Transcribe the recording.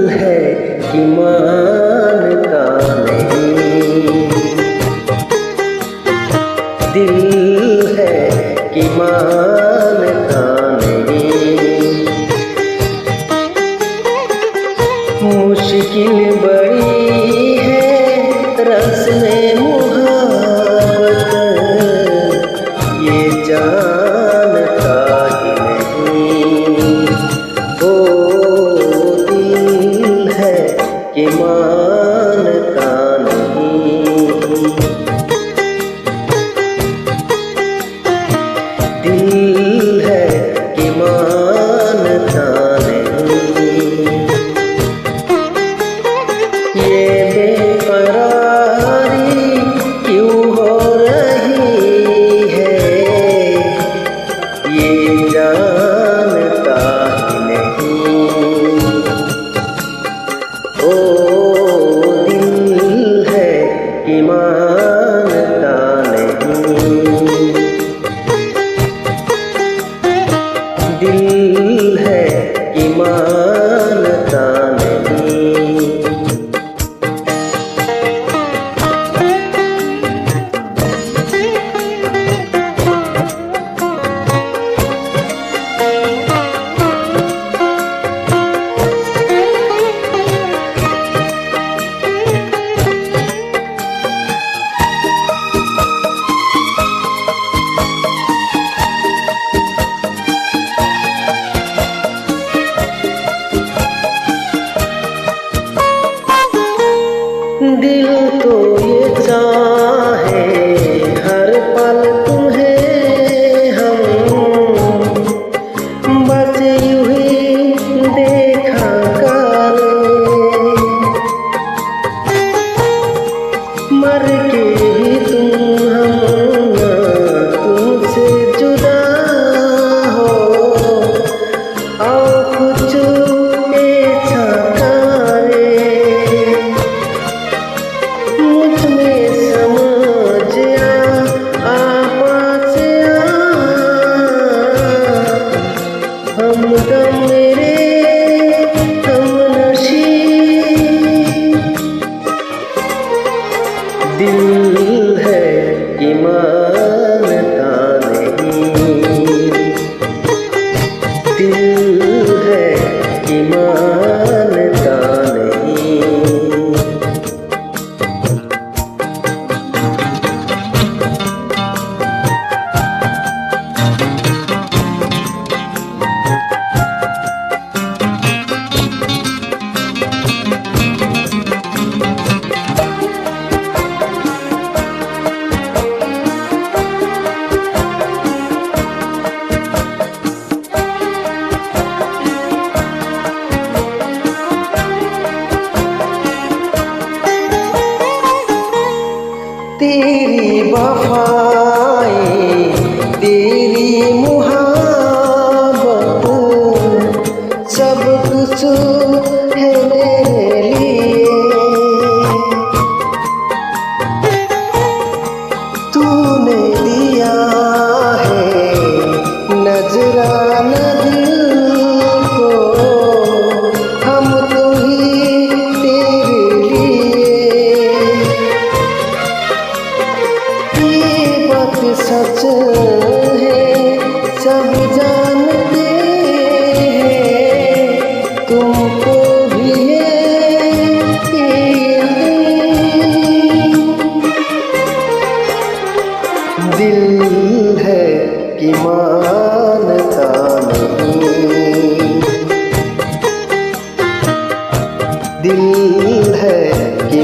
है कि मानता नहीं, दिल है कि मानता नहीं। मुश्किल बड़ी है रस में मुहब्बत, ये जानता ही नहीं। ओ दिल है कि मानता नहीं, दिल है कि मानता नहीं। ये बेकरारी क्यों हो रही है, ये जानता ही नहीं। ओ दिल है कि मानता नहीं, दिल है कि मानता नहीं। दिल तो ये चाहे हर पल तुम्हें हम बस यूं ही देखा करें, मर के भी तुम हम ना तुमसे जुदा हो। आओ कुछ ऐसा मुझ में समझ आ पास हमदम मेरे हमनशी। दिल है कि मानता नहीं, दिल है कि मानता नहीं। तेरी वफाएं तेरी मुहब्बत सब कुछ है मेरे लिए। तूने दिया है नजराना दिल को, हम तो ही तेरे लिए। ये बात सच है सब जानते हैं, तुमको भी है ये दिल है कि मानता नहीं, दिल है कि